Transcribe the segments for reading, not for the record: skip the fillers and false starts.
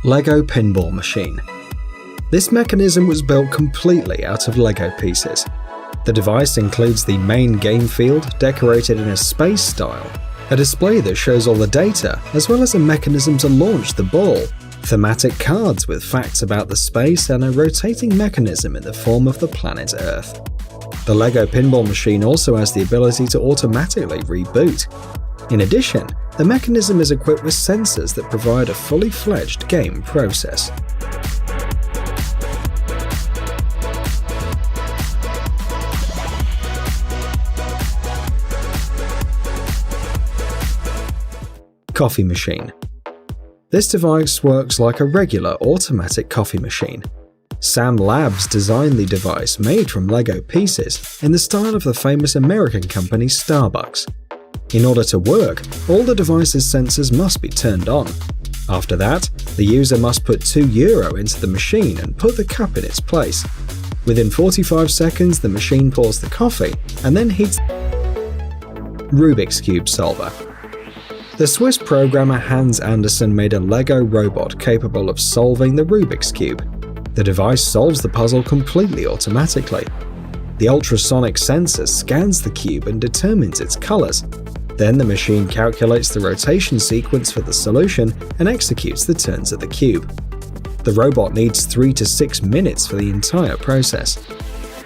Lego Pinball Machine. This mechanism was built completely out of Lego pieces. The device includes the main game field decorated in a space style, a display that shows all the data, as well as a mechanism to launch the ball, thematic cards with facts about the space, and a rotating mechanism in the form of the planet Earth. The Lego Pinball Machine also has the ability to automatically reboot. In addition, the mechanism is equipped with sensors that provide a fully fledged game process. Coffee machine. This device works like a regular automatic coffee machine. Sam Labs designed the device made from Lego pieces in the style of the famous American company Starbucks. In order to work, all the device's sensors must be turned on. After that, the user must put €2 into the machine and put the cup in its place. Within 45 seconds, the machine pours the coffee and then heats Rubik's Cube solver. The Swiss programmer Hans Andersen made a Lego robot capable of solving the Rubik's Cube. The device solves the puzzle completely automatically. The ultrasonic sensor scans the cube and determines its colors. Then the machine calculates the rotation sequence for the solution and executes the turns of the cube. The robot needs 3 to 6 minutes for the entire process.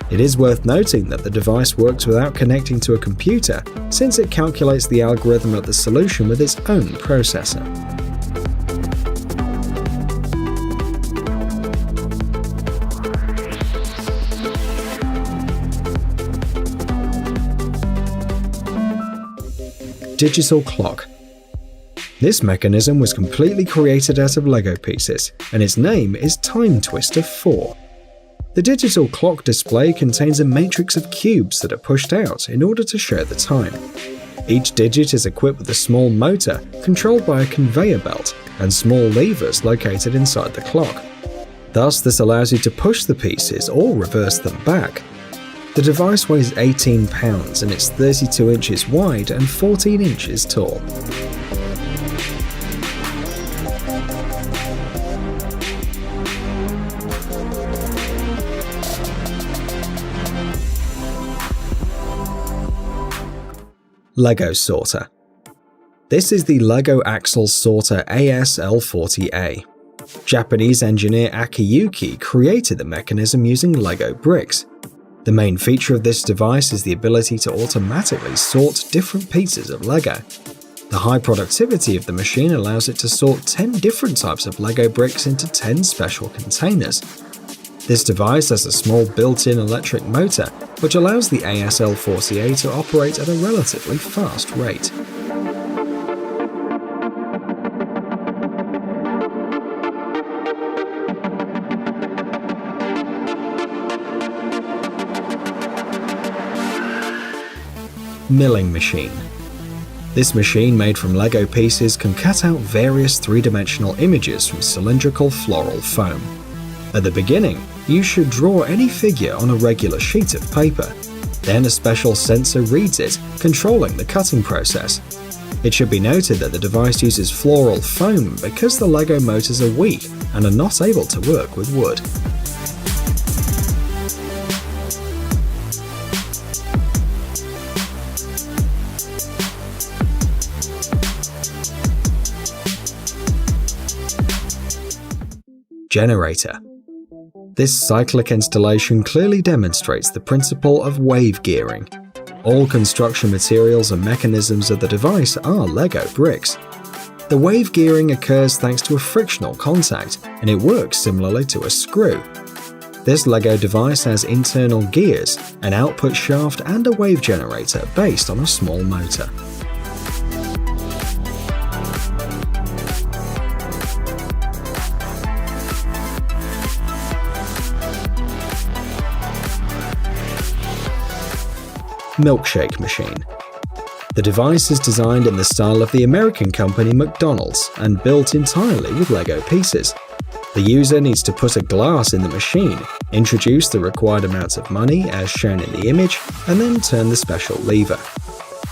It is worth noting that the device works without connecting to a computer, since it calculates the algorithm of the solution with its own processor. Digital clock. This mechanism was completely created out of Lego pieces, and its name is Time Twister 4. The digital clock display contains a matrix of cubes that are pushed out in order to show the time. Each digit is equipped with a small motor controlled by a conveyor belt and small levers located inside the clock. Thus, this allows you to push the pieces or reverse them back. The device weighs 18 pounds and it's 32 inches wide and 14 inches tall. Lego sorter. This is the Lego Axle Sorter ASL40A. Japanese engineer Akiyuki created the mechanism using Lego bricks. The main feature of this device is the ability to automatically sort different pieces of Lego. The high productivity of the machine allows it to sort 10 different types of Lego bricks into 10 special containers. This device has a small built-in electric motor, which allows the ASL40A to operate at a relatively fast rate. Milling machine. This machine made from Lego pieces can cut out various three-dimensional images from cylindrical floral foam. At the beginning, you should draw any figure on a regular sheet of paper. Then a special sensor reads it, controlling the cutting process. It should be noted that the device uses floral foam because the Lego motors are weak and are not able to work with wood. Generator. This cyclic installation clearly demonstrates the principle of wave gearing. All construction materials and mechanisms of the device are Lego bricks. The wave gearing occurs thanks to a frictional contact, and it works similarly to a screw. This Lego device has internal gears, an output shaft, and a wave generator based on a small motor. Milkshake Machine. The device is designed in the style of the American company McDonald's and built entirely with Lego pieces. The user needs to put a glass in the machine, introduce the required amount of money as shown in the image, and then turn the special lever.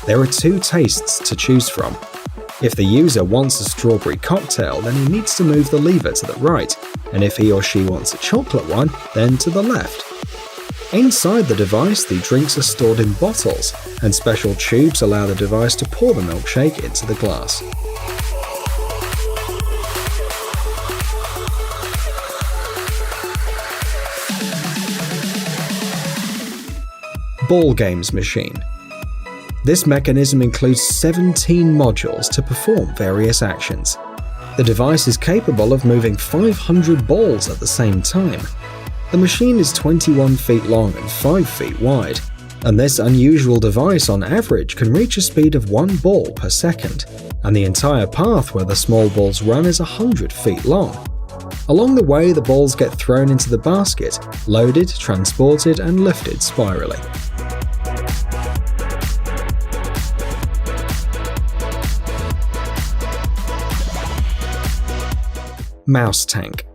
There are 2 tastes to choose from. If the user wants a strawberry cocktail, then he needs to move the lever to the right, and if he or she wants a chocolate one, then to the left. Inside the device, the drinks are stored in bottles, and special tubes allow the device to pour the milkshake into the glass. Ballgames Machine. This mechanism includes 17 modules to perform various actions. The device is capable of moving 500 balls at the same time. The machine is 21 feet long and 5 feet wide, and this unusual device on average can reach a speed of 1 ball per second, and the entire path where the small balls run is 100 feet long. Along the way, the balls get thrown into the basket, loaded, transported, and lifted spirally. Mouse Tank.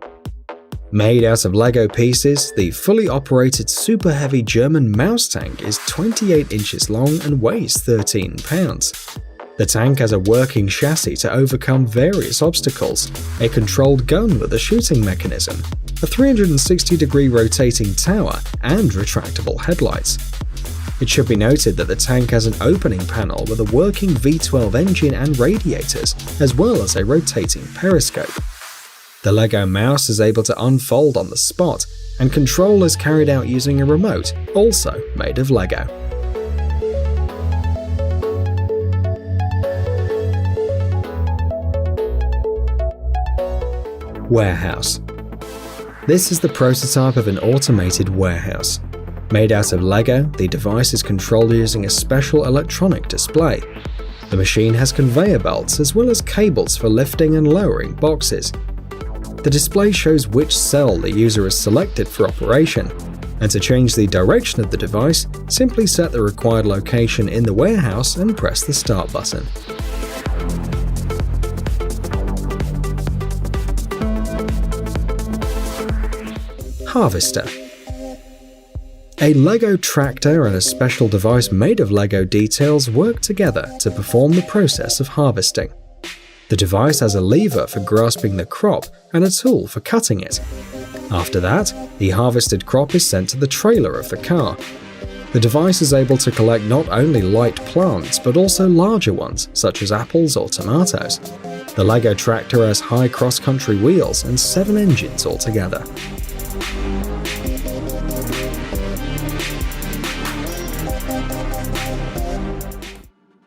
Made out of Lego pieces, the fully operated super heavy German mouse tank is 28 inches long and weighs 13 pounds. The tank has a working chassis to overcome various obstacles, a controlled gun with a shooting mechanism, a 360-degree rotating tower, and retractable headlights. It should be noted that the tank has an opening panel with a working V12 engine and radiators, as well as a rotating periscope. The Lego mouse is able to unfold on the spot, and control is carried out using a remote, also made of Lego. Warehouse. This is the prototype of an automated warehouse. Made out of Lego, the device is controlled using a special electronic display. The machine has conveyor belts as well as cables for lifting and lowering boxes. The display shows which cell the user has selected for operation, and to change the direction of the device, simply set the required location in the warehouse and press the start button. Harvester. A Lego tractor and a special device made of Lego details work together to perform the process of harvesting. The device has a lever for grasping the crop and a tool for cutting it. After that, the harvested crop is sent to the trailer of the car. The device is able to collect not only light plants but also larger ones, such as apples or tomatoes. The Lego tractor has high cross-country wheels and 7 engines altogether.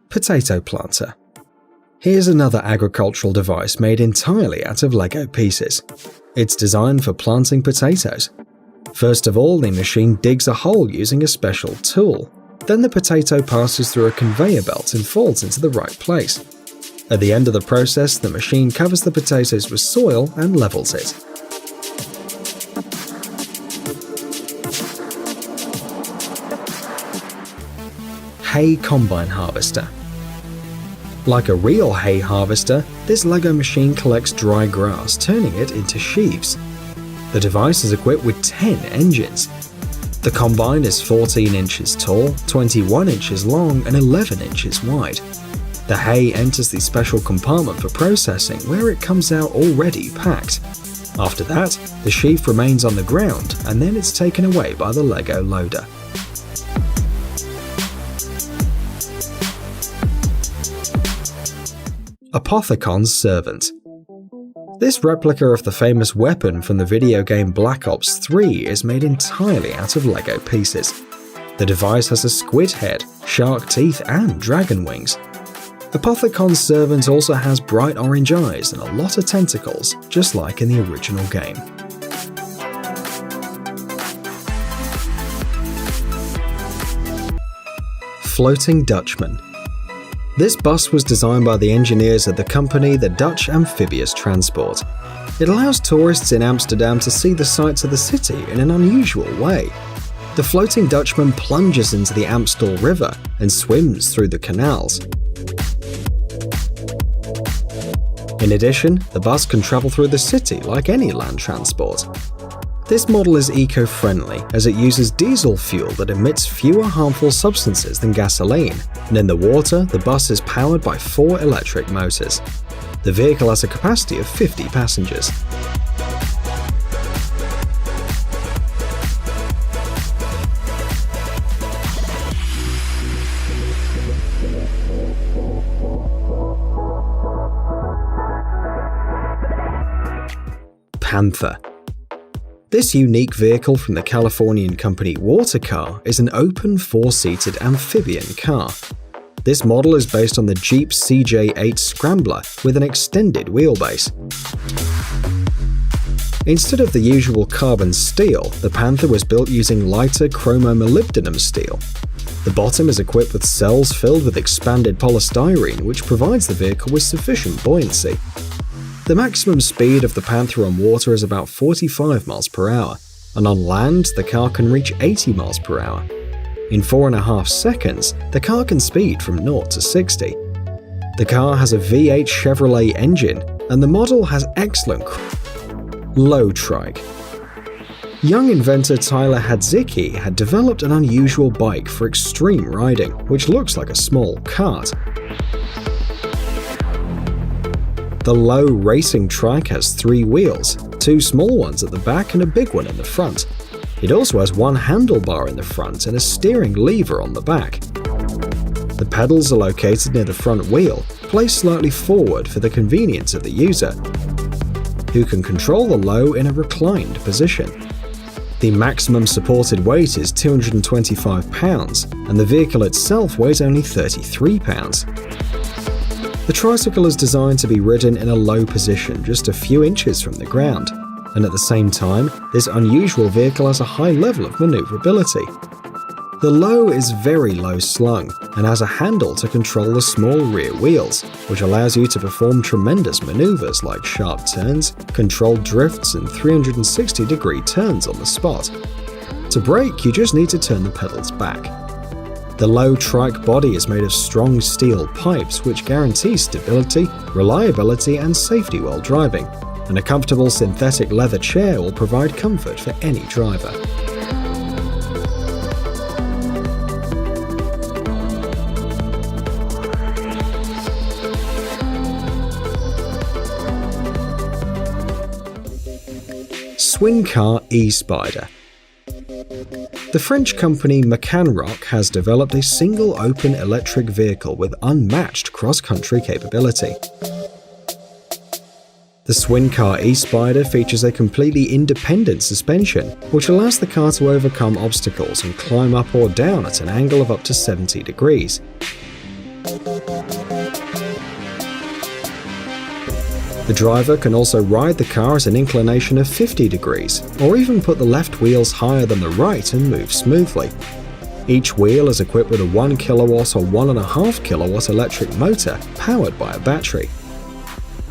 Potato planter. Here's another agricultural device made entirely out of Lego pieces. It's designed for planting potatoes. First of all, the machine digs a hole using a special tool. Then the potato passes through a conveyor belt and falls into the right place. At the end of the process, the machine covers the potatoes with soil and levels it. Hay combine harvester. Like a real hay harvester, this Lego machine collects dry grass, turning it into sheaves. The device is equipped with 10 engines. The combine is 14 inches tall, 21 inches long, and 11 inches wide. The hay enters the special compartment for processing, where it comes out already packed. After that, the sheaf remains on the ground, and then it's taken away by the Lego loader. Apothicon Servant. This replica of the famous weapon from the video game Black Ops 3 is made entirely out of Lego pieces. The device has a squid head, shark teeth, and dragon wings. Apothicon Servant also has bright orange eyes and a lot of tentacles, just like in the original game. Floating Dutchman. This bus was designed by the engineers at the company the Dutch Amphibious Transport. It allows tourists in Amsterdam to see the sights of the city in an unusual way. The floating Dutchman plunges into the Amstel River and swims through the canals. In addition, the bus can travel through the city like any land transport. This model is eco-friendly as it uses diesel fuel that emits fewer harmful substances than gasoline, and in the water, the bus is powered by 4 electric motors. The vehicle has a capacity of 50 passengers. Panther. This unique vehicle from the Californian company Watercar is an open 4-seated amphibian car. This model is based on the Jeep CJ8 Scrambler with an extended wheelbase. Instead of the usual carbon steel, the Panther was built using lighter chromo-molybdenum steel. The bottom is equipped with cells filled with expanded polystyrene, which provides the vehicle with sufficient buoyancy. The maximum speed of the Panther on water is about 45 miles per hour, and on land the car can reach 80 miles per hour. In 4.5 seconds, the car can speed from 0 to 60. The car has a V8 Chevrolet engine, and the model has excellent Leaux Trike. Young inventor Tyler Hadzicki had developed an unusual bike for extreme riding, which looks like a small kart. The Leaux Racing Trike has 3 wheels, 2 small ones at the back and a big one in the front. It also has 1 handlebar in the front and a steering lever on the back. The pedals are located near the front wheel, placed slightly forward for the convenience of the user, who can control the Leaux in a reclined position. The maximum supported weight is 225 pounds, and the vehicle itself weighs only 33 pounds. The tricycle is designed to be ridden in a low position just a few inches from the ground, and at the same time, this unusual vehicle has a high level of maneuverability. The Leaux is very low slung and has a handle to control the small rear wheels, which allows you to perform tremendous maneuvers like sharp turns, controlled drifts, and 360-degree turns on the spot. To brake, you just need to turn the pedals back. The Leaux Trike body is made of strong steel pipes which guarantee stability, reliability, and safety while driving, and a comfortable synthetic leather chair will provide comfort for any driver. Swincar E-Spider. The French company Mecanrock has developed a single open electric vehicle with unmatched cross-country capability. The Swincar E-Spider features a completely independent suspension, which allows the car to overcome obstacles and climb up or down at an angle of up to 70 degrees. The driver can also ride the car at an inclination of 50 degrees, or even put the left wheels higher than the right and move smoothly. Each wheel is equipped with a 1 kilowatt or 1.5 kilowatt electric motor powered by a battery.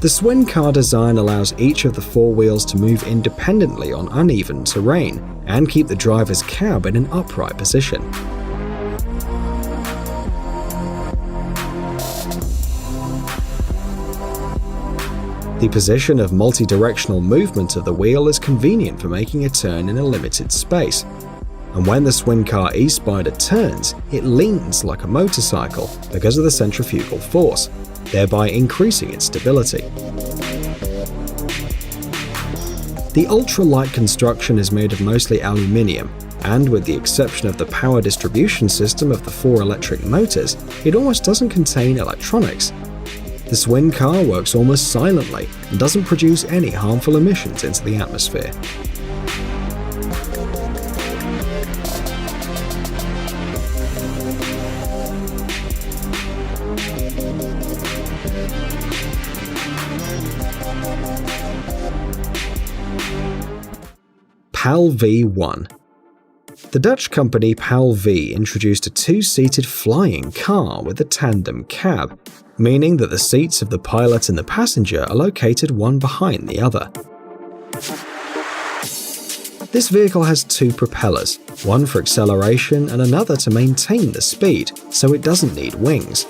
The Swincar design allows each of the 4 wheels to move independently on uneven terrain and keep the driver's cab in an upright position. The position of multi-directional movement of the wheel is convenient for making a turn in a limited space. And when the Swincar E-Spider turns, it leans like a motorcycle because of the centrifugal force, thereby increasing its stability. The ultra-light construction is made of mostly aluminium, and with the exception of the power distribution system of the 4 electric motors, it almost doesn't contain electronics. The Swincar works almost silently and doesn't produce any harmful emissions into the atmosphere. PAL V1. The Dutch company PAL V introduced a 2-seated flying car with a tandem cab, meaning that the seats of the pilot and the passenger are located one behind the other. This vehicle has 2 propellers, one for acceleration and another to maintain the speed, so it doesn't need wings.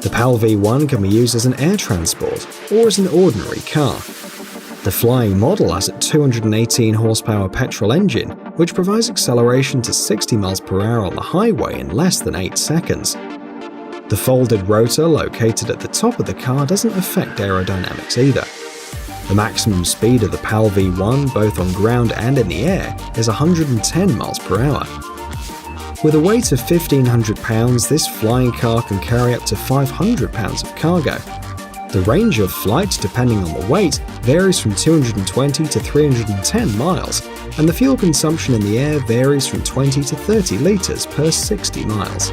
The PAL V1 can be used as an air transport or as an ordinary car. The flying model has a 218 horsepower petrol engine, which provides acceleration to 60 miles per hour on the highway in less than 8 seconds. The folded rotor located at the top of the car doesn't affect aerodynamics either. The maximum speed of the PAL V1, both on ground and in the air, is 110 miles per hour. With a weight of 1,500 pounds, this flying car can carry up to 500 pounds of cargo. The range of flight, depending on the weight, varies from 220 to 310 miles, and the fuel consumption in the air varies from 20 to 30 litres per 60 miles.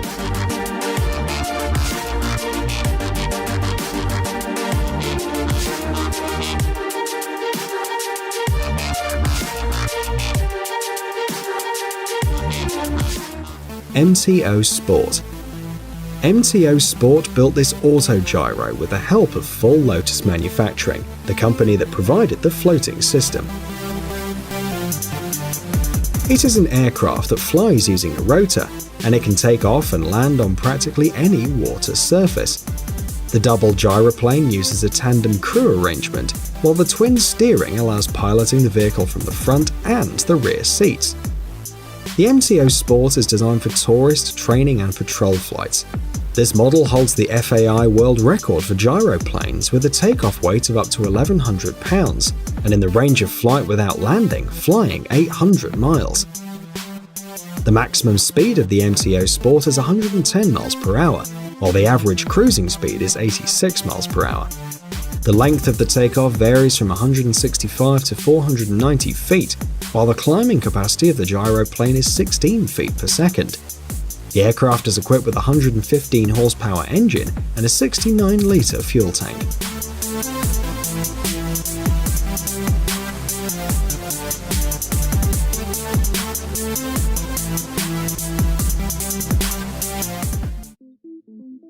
MTO Sport. MTO Sport built this autogyro with the help of Full Lotus Manufacturing, the company that provided the floating system. It is an aircraft that flies using a rotor, and it can take off and land on practically any water surface. The double gyroplane uses a tandem crew arrangement, while the twin steering allows piloting the vehicle from the front and the rear seats. The MTO Sport is designed for tourist, training and patrol flights. This model holds the FAI world record for gyroplanes with a takeoff weight of up to 1,100 pounds, and in the range of flight without landing, flying 800 miles. The maximum speed of the MTO Sport is 110 miles per hour, while the average cruising speed is 86 miles per hour. The length of the takeoff varies from 165 to 490 feet, while the climbing capacity of the gyroplane is 16 feet per second. The aircraft is equipped with a 115 horsepower engine and a 69-litre fuel tank.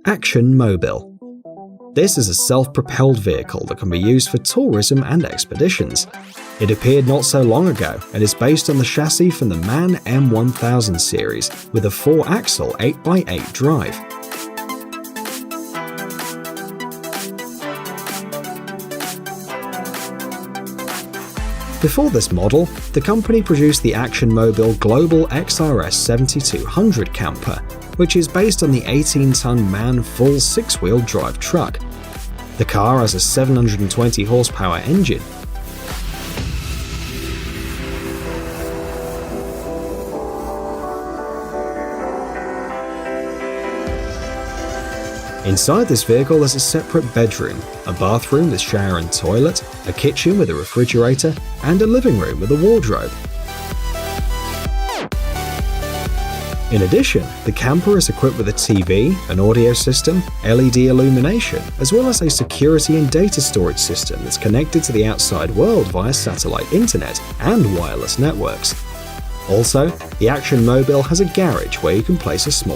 Action Mobil. This is a self-propelled vehicle that can be used for tourism and expeditions. It appeared not so long ago and is based on the chassis from the MAN M1000 series with a 4-axle 8x8 drive. Before this model, the company produced the Action Mobil Global XRS 7200 camper, which is based on the 18-ton MAN full 6-wheel drive truck. The car has a 720 horsepower engine. Inside this vehicle there's a separate bedroom, a bathroom with shower and toilet, a kitchen with a refrigerator, and a living room with a wardrobe. In addition, the camper is equipped with a TV, an audio system, LED illumination, as well as a security and data storage system that's connected to the outside world via satellite internet and wireless networks. Also, the Action Mobil has a garage where you can place a small